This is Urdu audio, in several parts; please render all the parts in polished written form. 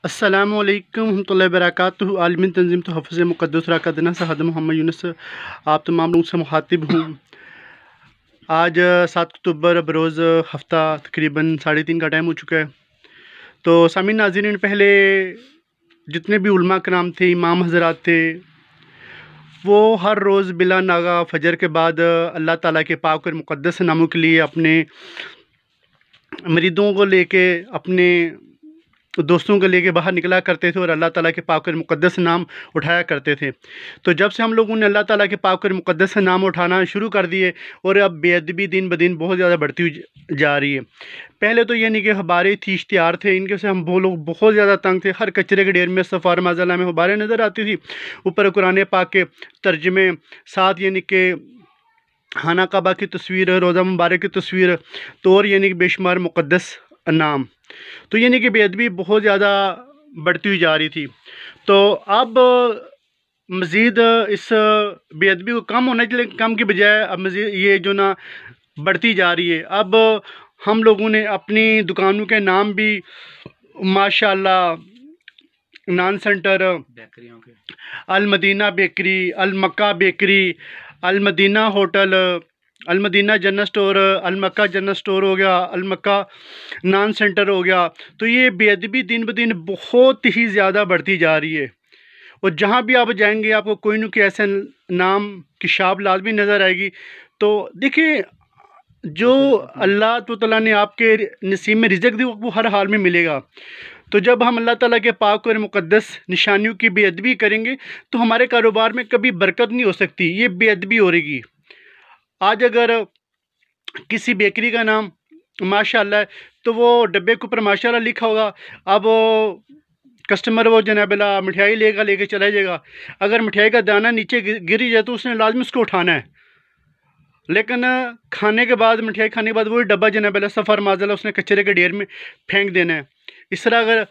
السلام علیکم ورحمۃ اللہ وبرکاتہ۔ عالمی تنظیم تحفظ مقدس راکدنا سے حضرت محمد یونس آپ تمام لوگوں سے مخاطب ہوں۔ آج 7 اکتوبر بروز ہفتہ تقریباً 3:30 کا ٹائم ہو چکا ہے۔ تو سامعین ناظرین، پہلے جتنے بھی علماء کرام تھے، امام حضرات تھے، وہ ہر روز بلا ناغہ فجر کے بعد اللہ تعالیٰ کے پاک اور مقدس ناموں کے لیے اپنے مریدوں کو لے کے، اپنے دوستوں کو لے کے باہر نکلا کرتے تھے اور اللہ تعالیٰ کے پاک اور مقدس نام اٹھایا کرتے تھے۔ تو جب سے ہم لوگوں نے اللہ تعالیٰ کے پاک اور مقدس نام اٹھانا شروع کر دیے، اور اب بے ادبی دن بدن بہت زیادہ بڑھتی ہوئی جا رہی ہے۔ پہلے تو یہ نہیں کہ خبریں تھی، اشتہار تھے، ان کے سے ہم وہ لوگ بہت زیادہ تنگ تھے۔ ہر کچرے کے ڈھیر میں سفار معذلہ میں خبریں نظر آتی تھی، اوپر قرآن پاک کے ترجمے، ساتھ یعنی کہ خانہ کعبہ کی تصویر، روضہ مبارک کی تصویر، تو اور یعنی کہ بے شمار مقدس نام۔ تو یعنی کہ بے ادبی بہت زیادہ بڑھتی ہوئی جا رہی تھی۔ تو اب مزید اس بے ادبی کو کم ہونے کے لیے، کم کی بجائے اب مزید یہ جو نا بڑھتی جا رہی ہے۔ اب ہم لوگوں نے اپنی دکانوں کے نام بھی ماشاءاللہ نان سینٹر، المدینہ بیکری، المکہ بیکری، المدینہ ہوٹل، المدینہ جنرل سٹور، المکہ جنرل سٹور ہو گیا، المکہ نان سینٹر ہو گیا۔ تو یہ بے ادبی دن بدن بہت ہی زیادہ بڑھتی جا رہی ہے، اور جہاں بھی آپ جائیں گے آپ کو کوئی نہ کوئی ایسے نام کی شاپ لازمی نظر آئے گی۔ تو دیکھیں، جو اللہ تعالیٰ نے آپ کے نصیب میں رزق دی وہ ہر حال میں ملے گا۔ تو جب ہم اللہ تعالیٰ کے پاک اور مقدس نشانیوں کی بے ادبی کریں گے تو ہمارے کاروبار میں کبھی برکت نہیں ہو سکتی، یہ بے ادبی ہو رہے گی۔ آج اگر کسی بیکری کا نام ماشاءاللہ ہے تو وہ ڈبے کے اوپر ماشاءاللہ لکھا ہوگا، اب کسٹمر وہ جناب اللہ مٹھائی لے کے چلا جائے گا، اگر مٹھائی کا دانہ نیچے گر جائے تو اس نے لازمی اس کو اٹھانا ہے، لیکن کھانے کے بعد، مٹھائی کھانے کے بعد وہی ڈبہ جناب اللہ سفر معذلہ اس نے کچرے کے ڈھیر میں پھینک دینا ہے۔ اس طرح اگر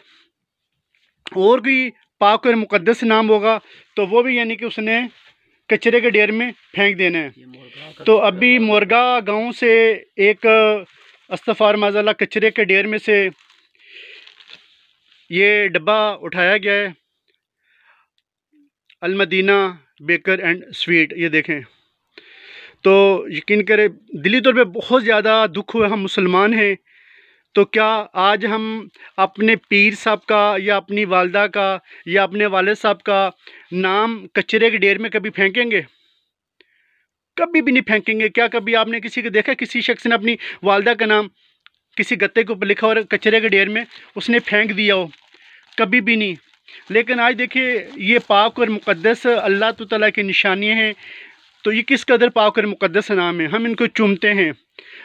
اور بھی پاک اور مقدس نام ہوگا تو وہ بھی یعنی کہ اس نے کچرے کے ڈھیر میں پھینک دینا ہے۔ تو ابھی مورگا گاؤں سے ایک استغفار معذلہ کچرے کے ڈھیر میں سے یہ ڈبہ اٹھایا گیا ہے، المدینہ بیکر اینڈ سویٹ، یہ دیکھیں۔ تو یقین کرے دلی طور پہ بہت زیادہ دکھ ہوئے، ہم مسلمان ہیں، تو کیا آج ہم اپنے پیر صاحب کا یا اپنی والدہ کا یا اپنے والد صاحب کا نام کچرے کے ڈھیر میں کبھی پھینکیں گے؟ کبھی بھی نہیں پھینکیں گے۔ کیا کبھی آپ نے کسی کو دیکھا کسی شخص نے اپنی والدہ کا نام کسی گتے کے اوپر لکھا اور کچرے کے ڈھیر میں اس نے پھینک دیا ہو؟ کبھی بھی نہیں۔ لیکن آج دیکھیے، یہ پاک اور مقدس اللہ تعالیٰ کی نشانیاں ہیں، تو یہ کس قدر پاک اور مقدس نام ہیں، ہم ان کو چومتے ہیں۔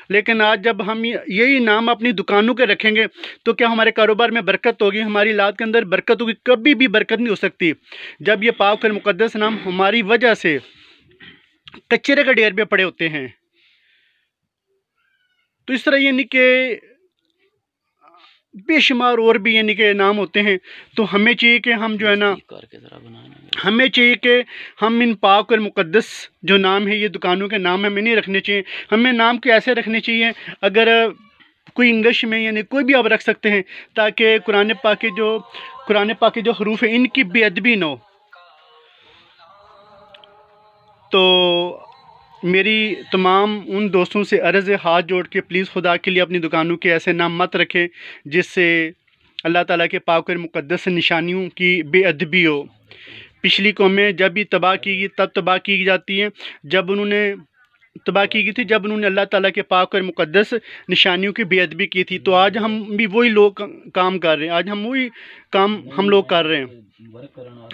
لیکن آج جب ہم یہی نام اپنی دکانوں کے رکھیں گے تو کیا ہمارے کاروبار میں برکت ہوگی، ہماری اولاد کے اندر برکت ہوگی؟ کبھی بھی برکت نہیں ہو سکتی جب یہ پاک اور مقدس نام ہماری وجہ سے کچرے کے ڈھیر پہ پڑے ہوتے ہیں۔ تو اس طرح یعنی کہ بے شمار اور بھی یعنی کہ نام ہوتے ہیں۔ تو ہمیں چاہیے کہ ہم جو ہے نا، ہمیں چاہیے کہ ہم ان پاک اور مقدس جو نام ہے، یہ دکانوں کے نام ہمیں نہیں رکھنے چاہیے۔ ہمیں نام کے ایسے رکھنے چاہیے، اگر کوئی انگلش میں یعنی کوئی بھی آپ رکھ سکتے ہیں، تاکہ قرآن پاک کے جو حروف ہیں ان کی بے ادبی نہ ہو۔ تو میری تمام ان دوستوں سے عرض ہے، ہاتھ جوڑ کے پلیز خدا کے لیے اپنی دکانوں کے ایسے نام مت رکھیں جس سے اللہ تعالیٰ کے پاک اور مقدس نشانیوں کی بے ادبی ہو۔ پچھلی قومیں جب بھی تباہ کی گئی تب تباہ کی جاتی ہیں، جب انہوں نے تباہ کی گئی تھی جب انہوں نے اللہ تعالیٰ کے پاک اور مقدس نشانیوں کی بے ادبی کی تھی۔ تو آج ہم بھی وہی لوگ کام کر رہے ہیں، آج ہم وہی کام ہم لوگ کر رہے ہیں۔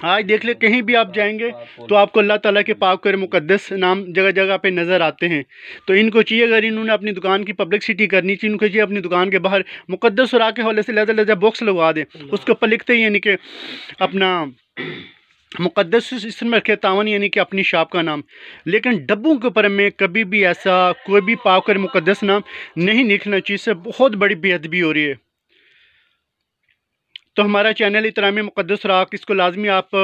آج دیکھ لیں، کہیں بھی آپ جائیں گے تو آپ کو اللہ تعالیٰ کے پاک اور مقدس نام جگہ جگہ پہ نظر آتے ہیں۔ تو ان کو چاہیے، اگر انہوں نے اپنی دکان کی پبلکسٹی کرنی چاہیے، ان کو چاہیے اپنی دکان کے باہر مقدس اور کے حوالے سے لہذا باکس لگوا دیں، اس کے اوپر لکھتے ہیں یعنی کہ اپنا مقدس اس میں رکھے تعاون یعنی کہ اپنی شاپ کا نام، لیکن ڈبوں کے اوپر میں کبھی بھی ایسا کوئی بھی پاک اور مقدس نام نہیں لکھنا چاہیے، اس سے بہت بڑی بے ادبی ہو رہی ہے۔ تو ہمارا چینل احترام مقدس راک، اس کو لازمی آپ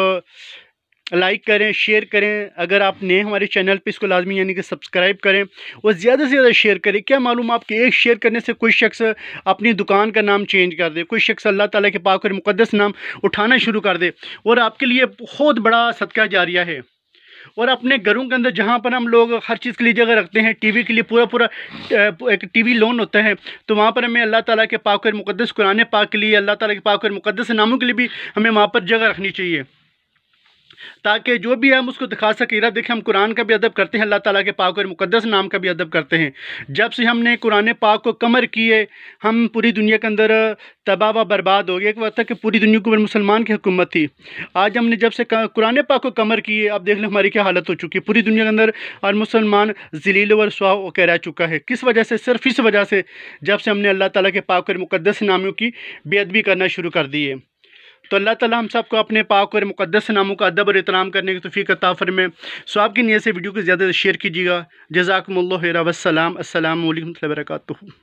لائک کریں، شیئر کریں، اگر آپ نئے ہمارے چینل پہ اس کو لازمی یعنی کہ سبسکرائب کریں اور زیادہ سے زیادہ شیئر کریں۔ کیا معلوم آپ کے ایک شیئر کرنے سے کوئی شخص اپنی دکان کا نام چینج کر دے، کوئی شخص اللہ تعالیٰ کے پاک اور مقدس نام اٹھانا شروع کر دے، اور آپ کے لیے بہت بڑا صدقہ جاریہ ہے۔ اور اپنے گھروں کے اندر جہاں پر ہم لوگ ہر چیز کے لیے جگہ رکھتے ہیں، ٹی وی کے لیے پورا ایک ٹی وی لون ہوتا ہے، تو وہاں پر ہمیں اللہ تعالیٰ کے پاک اور مقدس قرآن پاک کے لیے، اللہ تعالیٰ کے پاک اور مقدس ناموں کے لیے بھی ہمیں وہاں پر جگہ رکھنی چاہیے، تاکہ جو بھی ہم اس کو دکھا سکیں۔ دیکھیں، ہم قرآن کا بھی ادب کرتے ہیں، اللہ تعالیٰ کے پاک اور مقدس نام کا بھی ادب کرتے ہیں۔ جب سے ہم نے قرآن پاک کو کمر کیے، ہم پوری دنیا کے اندر تباہ و برباد ہو گئے۔ ایک وقت تھا کہ پوری دنیا کے اوپر مسلمان کی حکومت تھی، آج ہم نے جب سے قرآن پاک کو کمر کیے، اب دیکھ لیں ہماری کیا حالت ہو چکی ہے۔ پوری دنیا کے اندر اور مسلمان ذلیل و رسوا ہو کے رہ چکا ہے۔ کس وجہ سے؟ صرف اس وجہ سے جب سے ہم نے اللہ تعالیٰ کے پاک اور مقدس ناموں کی بے ادبی کرنا شروع کر دی ہے۔ تو اللہ تعالیٰ ہم سب کو اپنے پاک اور مقدس ناموں کا ادب اور احترام کرنے کی توفیق عطا فرمائے۔ سو آپ کی نیت سے ویڈیو کو زیادہ سے شیئر کیجیے گا۔ جزاکم اللہ خیر، والسلام، السلام علیکم ورحمۃ اللہ وبرکاتہ۔